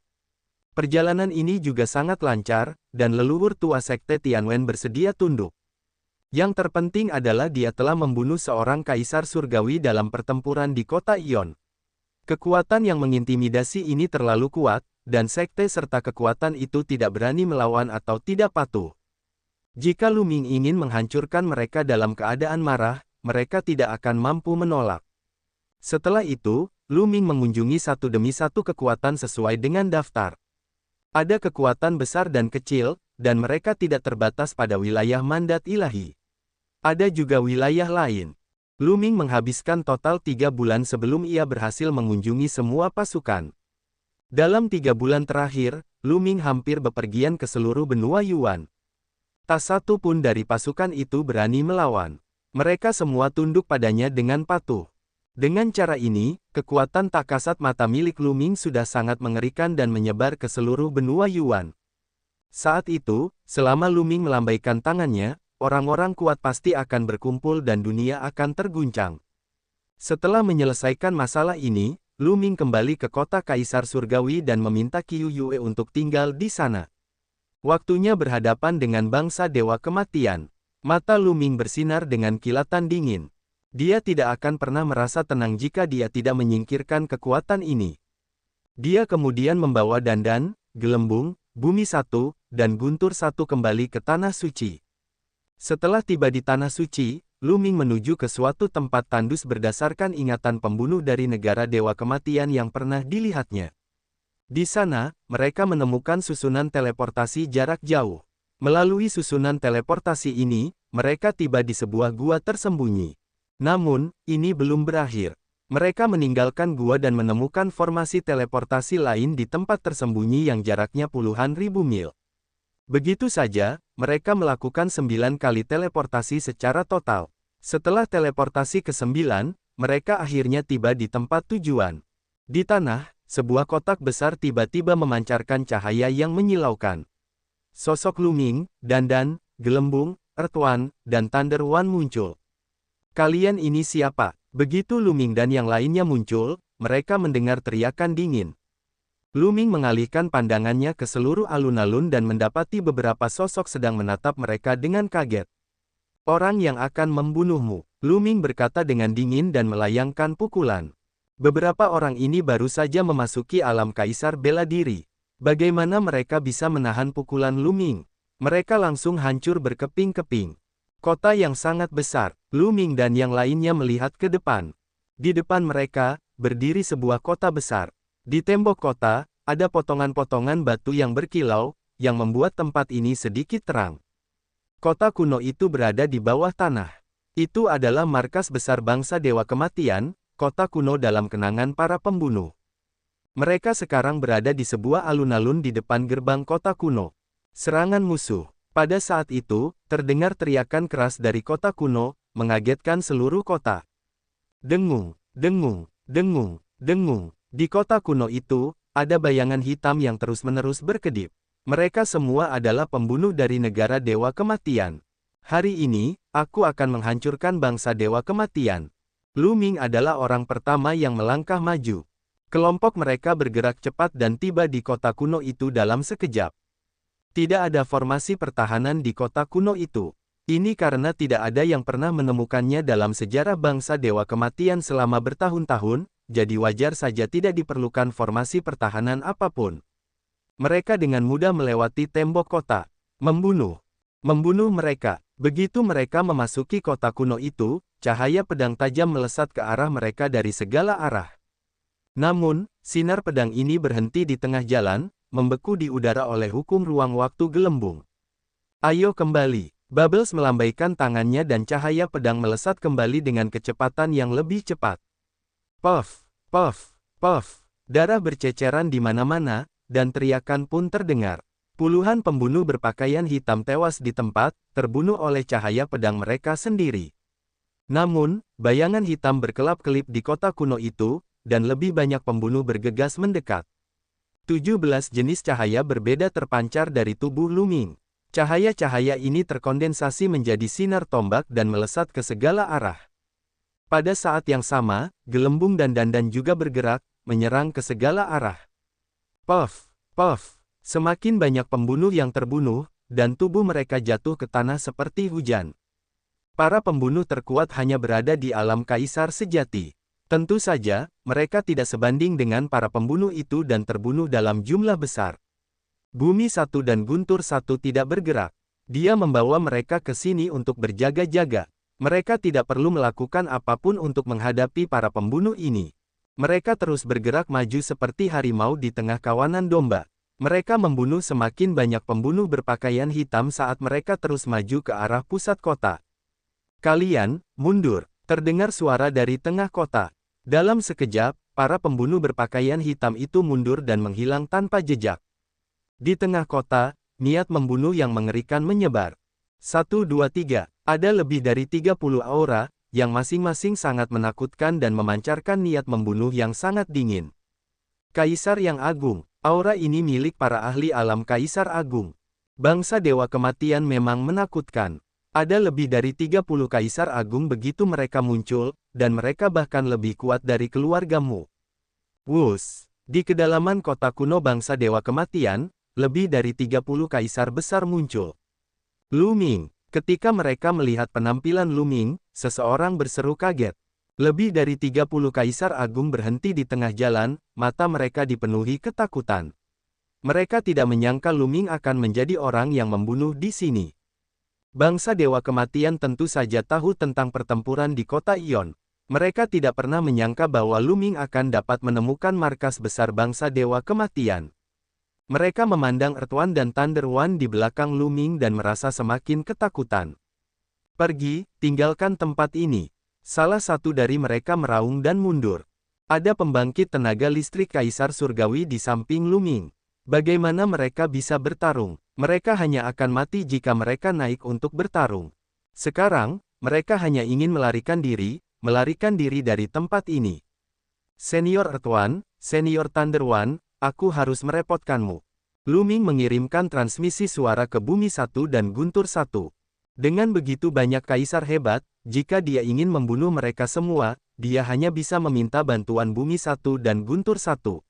Perjalanan ini juga sangat lancar, dan leluhur tua sekte Tianwen bersedia tunduk. Yang terpenting adalah dia telah membunuh seorang kaisar surgawi dalam pertempuran di kota Ion. Kekuatan yang mengintimidasi ini terlalu kuat, dan sekte serta kekuatan itu tidak berani melawan atau tidak patuh. Jika Lu Ming ingin menghancurkan mereka dalam keadaan marah, mereka tidak akan mampu menolak. Setelah itu, Lu Ming mengunjungi satu demi satu kekuatan sesuai dengan daftar. Ada kekuatan besar dan kecil, dan mereka tidak terbatas pada wilayah mandat ilahi. Ada juga wilayah lain. Lu Ming menghabiskan total 3 bulan sebelum ia berhasil mengunjungi semua pasukan. Dalam 3 bulan terakhir, Lu Ming hampir bepergian ke seluruh benua Yuan. Tak satu pun dari pasukan itu berani melawan. Mereka semua tunduk padanya dengan patuh. Dengan cara ini, kekuatan tak kasat mata milik Lu Ming sudah sangat mengerikan dan menyebar ke seluruh benua Yuan. Saat itu, selama Lu Ming melambaikan tangannya, orang-orang kuat pasti akan berkumpul dan dunia akan terguncang. Setelah menyelesaikan masalah ini, Lu Ming kembali ke kota Kaisar Surgawi dan meminta Qiu Yue untuk tinggal di sana. Waktunya berhadapan dengan bangsa Dewa Kematian. Mata Lu Ming bersinar dengan kilatan dingin. Dia tidak akan pernah merasa tenang jika dia tidak menyingkirkan kekuatan ini. Dia kemudian membawa Dandan, Gelembung, Bumi Satu, dan Guntur Satu kembali ke Tanah Suci. Setelah tiba di Tanah Suci, Lu Ming menuju ke suatu tempat tandus berdasarkan ingatan pembunuh dari negara Dewa Kematian yang pernah dilihatnya. Di sana, mereka menemukan susunan teleportasi jarak jauh. Melalui susunan teleportasi ini, mereka tiba di sebuah gua tersembunyi. Namun, ini belum berakhir. Mereka meninggalkan gua dan menemukan formasi teleportasi lain di tempat tersembunyi yang jaraknya puluhan ribu mil. Begitu saja, mereka melakukan 9 kali teleportasi secara total. Setelah teleportasi ke-9, mereka akhirnya tiba di tempat tujuan. Di tanah, sebuah kotak besar tiba-tiba memancarkan cahaya yang menyilaukan. Sosok Lu Ming, Dandan, Gelembung, Earth One, dan Thunder One muncul. Kalian ini siapa? Begitu Lu Ming dan yang lainnya muncul, mereka mendengar teriakan dingin. Lu Ming mengalihkan pandangannya ke seluruh alun-alun dan mendapati beberapa sosok sedang menatap mereka dengan kaget. Orang yang akan membunuhmu, Lu Ming berkata dengan dingin dan melayangkan pukulan. Beberapa orang ini baru saja memasuki alam kaisar bela diri. Bagaimana mereka bisa menahan pukulan Lu Ming? Mereka langsung hancur berkeping-keping. Kota yang sangat besar, Lu Ming dan yang lainnya melihat ke depan. Di depan mereka, berdiri sebuah kota besar. Di tembok kota, ada potongan-potongan batu yang berkilau, yang membuat tempat ini sedikit terang. Kota kuno itu berada di bawah tanah. Itu adalah markas besar bangsa Dewa Kematian, kota kuno dalam kenangan para pembunuh. Mereka sekarang berada di sebuah alun-alun di depan gerbang kota kuno. Serangan musuh. Pada saat itu, terdengar teriakan keras dari kota kuno, mengagetkan seluruh kota. Dengung, dengung, dengung, dengung. Di kota kuno itu, ada bayangan hitam yang terus-menerus berkedip. Mereka semua adalah pembunuh dari negara Dewa Kematian. Hari ini, aku akan menghancurkan bangsa Dewa Kematian. Lu Ming adalah orang pertama yang melangkah maju. Kelompok mereka bergerak cepat dan tiba di kota kuno itu dalam sekejap. Tidak ada formasi pertahanan di kota kuno itu. Ini karena tidak ada yang pernah menemukannya dalam sejarah bangsa Dewa Kematian selama bertahun-tahun, jadi wajar saja tidak diperlukan formasi pertahanan apapun. Mereka dengan mudah melewati tembok kota. Membunuh mereka. Begitu mereka memasuki kota kuno itu, cahaya pedang tajam melesat ke arah mereka dari segala arah. Namun, sinar pedang ini berhenti di tengah jalan, membeku di udara oleh hukum ruang waktu gelembung. Ayo kembali. Bubbles melambaikan tangannya dan cahaya pedang melesat kembali dengan kecepatan yang lebih cepat. Puff, puff, puff. Darah berceceran di mana-mana, dan teriakan pun terdengar. Puluhan pembunuh berpakaian hitam tewas di tempat, terbunuh oleh cahaya pedang mereka sendiri. Namun, bayangan hitam berkelap-kelip di kota kuno itu, dan lebih banyak pembunuh bergegas mendekat. 17 jenis cahaya berbeda terpancar dari tubuh Lu Ming. Cahaya-cahaya ini terkondensasi menjadi sinar tombak dan melesat ke segala arah. Pada saat yang sama, Gelembung dan Dandan juga bergerak, menyerang ke segala arah. Puff, puff. Semakin banyak pembunuh yang terbunuh, dan tubuh mereka jatuh ke tanah seperti hujan. Para pembunuh terkuat hanya berada di alam kaisar sejati. Tentu saja, mereka tidak sebanding dengan para pembunuh itu dan terbunuh dalam jumlah besar. Bumi Satu dan Guntur Satu tidak bergerak. Dia membawa mereka ke sini untuk berjaga-jaga. Mereka tidak perlu melakukan apapun untuk menghadapi para pembunuh ini. Mereka terus bergerak maju seperti harimau di tengah kawanan domba. Mereka membunuh semakin banyak pembunuh berpakaian hitam saat mereka terus maju ke arah pusat kota. Kalian, mundur, terdengar suara dari tengah kota. Dalam sekejap, para pembunuh berpakaian hitam itu mundur dan menghilang tanpa jejak. Di tengah kota, niat membunuh yang mengerikan menyebar. 1, 2, 3, ada lebih dari 30 aura, yang masing-masing sangat menakutkan dan memancarkan niat membunuh yang sangat dingin. Kaisar yang agung, aura ini milik para ahli alam Kaisar Agung. Bangsa Dewa Kematian memang menakutkan. Ada lebih dari 30 Kaisar Agung begitu mereka muncul, dan mereka bahkan lebih kuat dari keluargamu. Wus, di kedalaman kota kuno bangsa Dewa Kematian, lebih dari 30 Kaisar besar muncul. Lu Ming, ketika mereka melihat penampilan Lu Ming, seseorang berseru kaget. Lebih dari 30 Kaisar Agung berhenti di tengah jalan, mata mereka dipenuhi ketakutan. Mereka tidak menyangka Lu Ming akan menjadi orang yang membunuh di sini. Bangsa Dewa Kematian tentu saja tahu tentang pertempuran di kota Ion. Mereka tidak pernah menyangka bahwa Lu Ming akan dapat menemukan markas besar bangsa Dewa Kematian. Mereka memandang Earth One dan Thunder One di belakang Lu Ming dan merasa semakin ketakutan. Pergi, tinggalkan tempat ini. Salah satu dari mereka meraung dan mundur. Ada pembangkit tenaga listrik Kaisar Surgawi di samping Lu Ming. Bagaimana mereka bisa bertarung? Mereka hanya akan mati jika mereka naik untuk bertarung. Sekarang, mereka hanya ingin melarikan diri dari tempat ini. Senior Earth One, Senior Thunder One, aku harus merepotkanmu. Lu Ming mengirimkan transmisi suara ke Bumi Satu dan Guntur Satu. Dengan begitu banyak kaisar hebat, jika dia ingin membunuh mereka semua, dia hanya bisa meminta bantuan Bumi Satu dan Guntur Satu.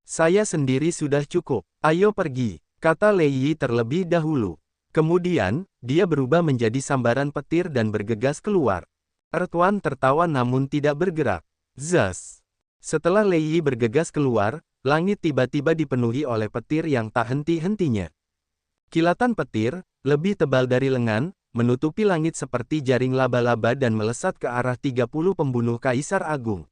Saya sendiri sudah cukup, ayo pergi, kata Lei Yi terlebih dahulu. Kemudian, dia berubah menjadi sambaran petir dan bergegas keluar. Earth One tertawa namun tidak bergerak. Zas. Setelah Lei Yi bergegas keluar, langit tiba-tiba dipenuhi oleh petir yang tak henti-hentinya. Kilatan petir, lebih tebal dari lengan, menutupi langit seperti jaring laba-laba dan melesat ke arah 30 pembunuh Kaisar Agung.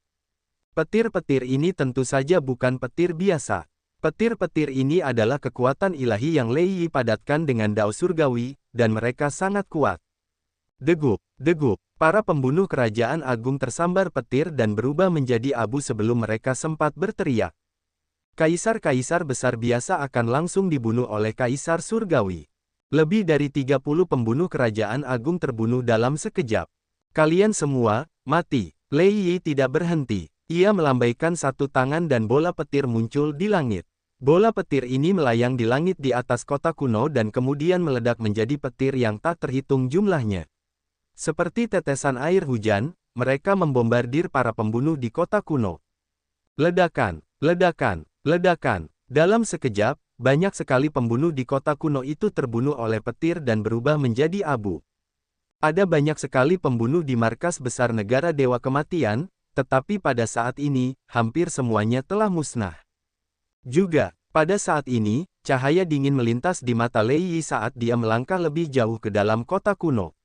Petir-petir ini tentu saja bukan petir biasa. Petir-petir ini adalah kekuatan ilahi yang Lei Yi padatkan dengan Dao Surgawi, dan mereka sangat kuat. Degup, degup, para pembunuh kerajaan agung tersambar petir dan berubah menjadi abu sebelum mereka sempat berteriak. Kaisar-kaisar besar biasa akan langsung dibunuh oleh Kaisar Surgawi. Lebih dari 30 pembunuh kerajaan agung terbunuh dalam sekejap. Kalian semua, mati. Lei Yi tidak berhenti. Ia melambaikan satu tangan dan bola petir muncul di langit. Bola petir ini melayang di langit di atas kota kuno dan kemudian meledak menjadi petir yang tak terhitung jumlahnya. Seperti tetesan air hujan, mereka membombardir para pembunuh di kota kuno. Ledakan, ledakan, ledakan. Dalam sekejap, banyak sekali pembunuh di kota kuno itu terbunuh oleh petir dan berubah menjadi abu. Ada banyak sekali pembunuh di markas besar negara Dewa Kematian, tetapi pada saat ini, hampir semuanya telah musnah. Juga, pada saat ini, cahaya dingin melintas di mata Lei Yi saat dia melangkah lebih jauh ke dalam kota kuno.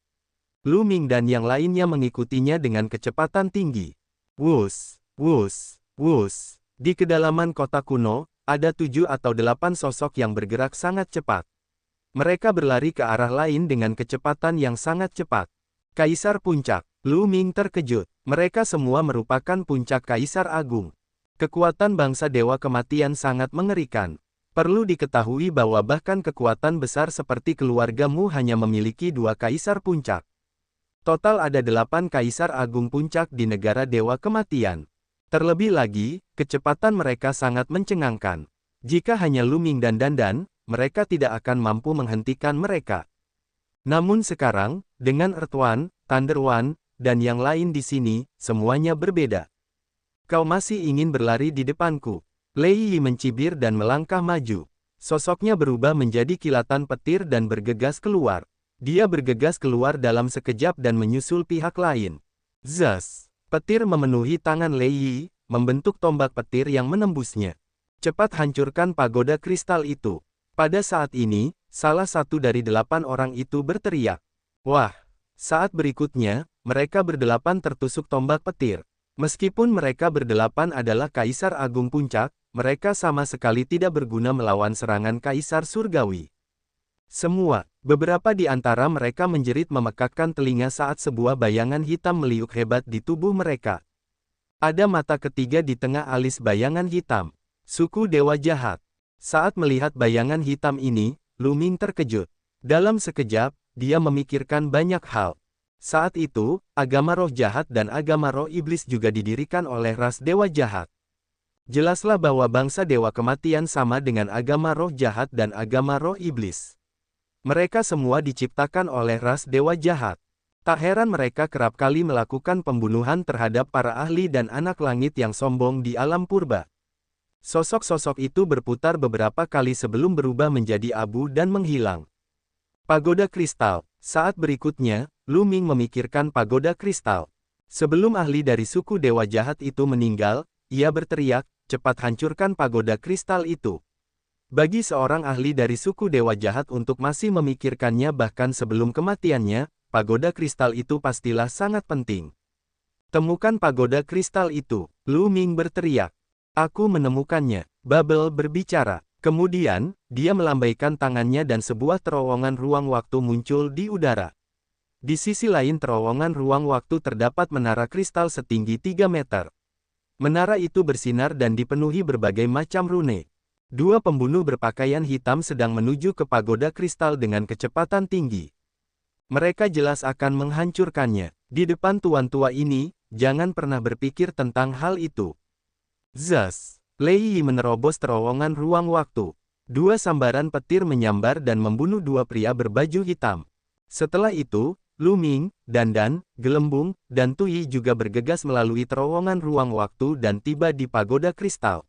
Lu Ming dan yang lainnya mengikutinya dengan kecepatan tinggi. Wus, wus, wus. Di kedalaman kota kuno, ada 7 atau 8 sosok yang bergerak sangat cepat. Mereka berlari ke arah lain dengan kecepatan yang sangat cepat. Kaisar Puncak. Lu Ming terkejut. Mereka semua merupakan puncak Kaisar Agung. Kekuatan bangsa Dewa Kematian sangat mengerikan. Perlu diketahui bahwa bahkan kekuatan besar seperti keluargamu hanya memiliki 2 Kaisar Puncak. Total ada 8 Kaisar Agung Puncak di negara Dewa Kematian. Terlebih lagi, kecepatan mereka sangat mencengangkan. Jika hanya Lu Ming dan Dandan, mereka tidak akan mampu menghentikan mereka. Namun sekarang, dengan Earth One, Thunder One, dan yang lain di sini, semuanya berbeda. Kau masih ingin berlari di depanku? Lei Yi mencibir dan melangkah maju. Sosoknya berubah menjadi kilatan petir dan bergegas keluar. Dia bergegas keluar dalam sekejap dan menyusul pihak lain. Zas! Petir memenuhi tangan Lei Yi, membentuk tombak petir yang menembusnya. Cepat hancurkan pagoda kristal itu. Pada saat ini, salah satu dari 8 orang itu berteriak. Wah! Saat berikutnya, mereka berdelapan tertusuk tombak petir. Meskipun mereka berdelapan adalah Kaisar Agung Puncak, mereka sama sekali tidak berguna melawan serangan Kaisar Surgawi. Beberapa di antara mereka menjerit memekakkan telinga saat sebuah bayangan hitam meliuk hebat di tubuh mereka. Ada mata ketiga di tengah alis bayangan hitam. Suku Dewa Jahat. Saat melihat bayangan hitam ini, Lu Ming terkejut. Dalam sekejap, dia memikirkan banyak hal. Saat itu, agama roh jahat dan agama roh iblis juga didirikan oleh ras dewa jahat. Jelaslah bahwa bangsa dewa kematian sama dengan agama roh jahat dan agama roh iblis. Mereka semua diciptakan oleh ras dewa jahat. Tak heran mereka kerap kali melakukan pembunuhan terhadap para ahli dan anak langit yang sombong di alam purba. Sosok-sosok itu berputar beberapa kali sebelum berubah menjadi abu dan menghilang. Pagoda kristal. Saat berikutnya, Lu Ming memikirkan pagoda kristal. Sebelum ahli dari suku dewa jahat itu meninggal, ia berteriak, cepat hancurkan pagoda kristal itu. Bagi seorang ahli dari suku dewa jahat untuk masih memikirkannya bahkan sebelum kematiannya, pagoda kristal itu pastilah sangat penting. Temukan pagoda kristal itu, Lu Ming berteriak. Aku menemukannya, Bubble berbicara. Kemudian, dia melambaikan tangannya dan sebuah terowongan ruang waktu muncul di udara. Di sisi lain terowongan ruang waktu terdapat menara kristal setinggi 3 meter. Menara itu bersinar dan dipenuhi berbagai macam rune. Dua pembunuh berpakaian hitam sedang menuju ke pagoda kristal dengan kecepatan tinggi. Mereka jelas akan menghancurkannya. Di depan tuan tua ini, jangan pernah berpikir tentang hal itu. Zas! Lei Yi menerobos terowongan ruang waktu. Dua sambaran petir menyambar dan membunuh dua pria berbaju hitam. Setelah itu, Lu Ming, Dandan, Gelembung, dan Tui juga bergegas melalui terowongan ruang waktu dan tiba di pagoda kristal.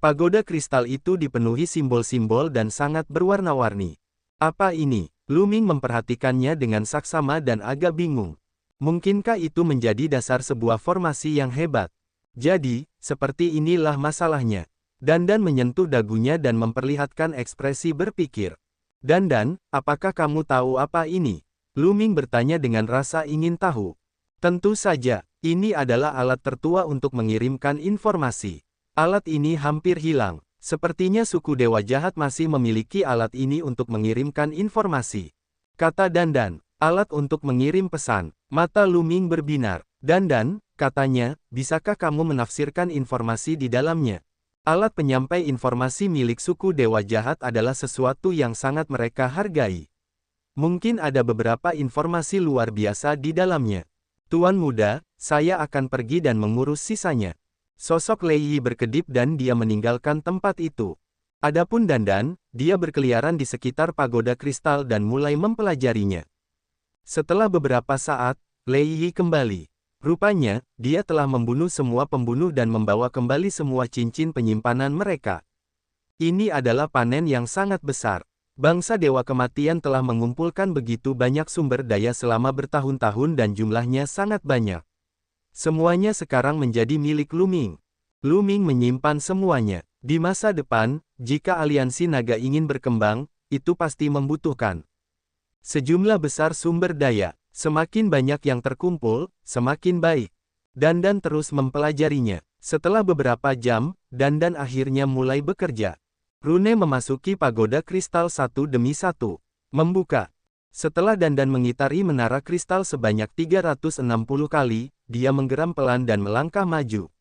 Pagoda kristal itu dipenuhi simbol-simbol dan sangat berwarna-warni. Apa ini? Lu Ming memperhatikannya dengan saksama dan agak bingung. Mungkinkah itu menjadi dasar sebuah formasi yang hebat? Jadi, seperti inilah masalahnya. Dandan menyentuh dagunya dan memperlihatkan ekspresi berpikir. Dandan, apakah kamu tahu apa ini? Lu Ming bertanya dengan rasa ingin tahu. Tentu saja, ini adalah alat tertua untuk mengirimkan informasi. Alat ini hampir hilang. Sepertinya suku dewa jahat masih memiliki alat ini untuk mengirimkan informasi. Kata Dandan, alat untuk mengirim pesan. Mata Lu Ming berbinar. Dandan, katanya, bisakah kamu menafsirkan informasi di dalamnya? Alat penyampai informasi milik suku dewa jahat adalah sesuatu yang sangat mereka hargai. Mungkin ada beberapa informasi luar biasa di dalamnya. Tuan muda, saya akan pergi dan mengurus sisanya. Sosok Lei Yi berkedip dan dia meninggalkan tempat itu. Adapun Dandan, dia berkeliaran di sekitar pagoda kristal dan mulai mempelajarinya. Setelah beberapa saat, Lei Yi kembali. Rupanya, dia telah membunuh semua pembunuh dan membawa kembali semua cincin penyimpanan mereka. Ini adalah panen yang sangat besar. Bangsa Dewa Kematian telah mengumpulkan begitu banyak sumber daya selama bertahun-tahun dan jumlahnya sangat banyak. Semuanya sekarang menjadi milik Lu Ming. Lu Ming menyimpan semuanya. Di masa depan, jika aliansi naga ingin berkembang, itu pasti membutuhkan sejumlah besar sumber daya. Semakin banyak yang terkumpul, semakin baik. Dandan terus mempelajarinya. Setelah beberapa jam, Dandan akhirnya mulai bekerja. Rune memasuki pagoda kristal satu demi satu. Membuka. Setelah Dandan mengitari menara kristal sebanyak 360 kali, dia menggeram pelan dan melangkah maju.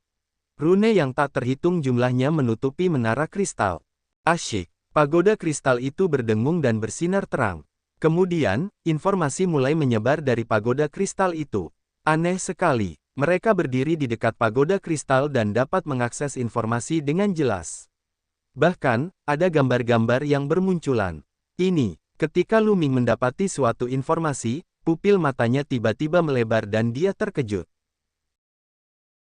Rune yang tak terhitung jumlahnya menutupi menara kristal. Asyik. Pagoda kristal itu berdengung dan bersinar terang. Kemudian, informasi mulai menyebar dari pagoda kristal itu. Aneh sekali, mereka berdiri di dekat pagoda kristal dan dapat mengakses informasi dengan jelas. Bahkan, ada gambar-gambar yang bermunculan. Ini, ketika Lu Ming mendapati suatu informasi, pupil matanya tiba-tiba melebar dan dia terkejut.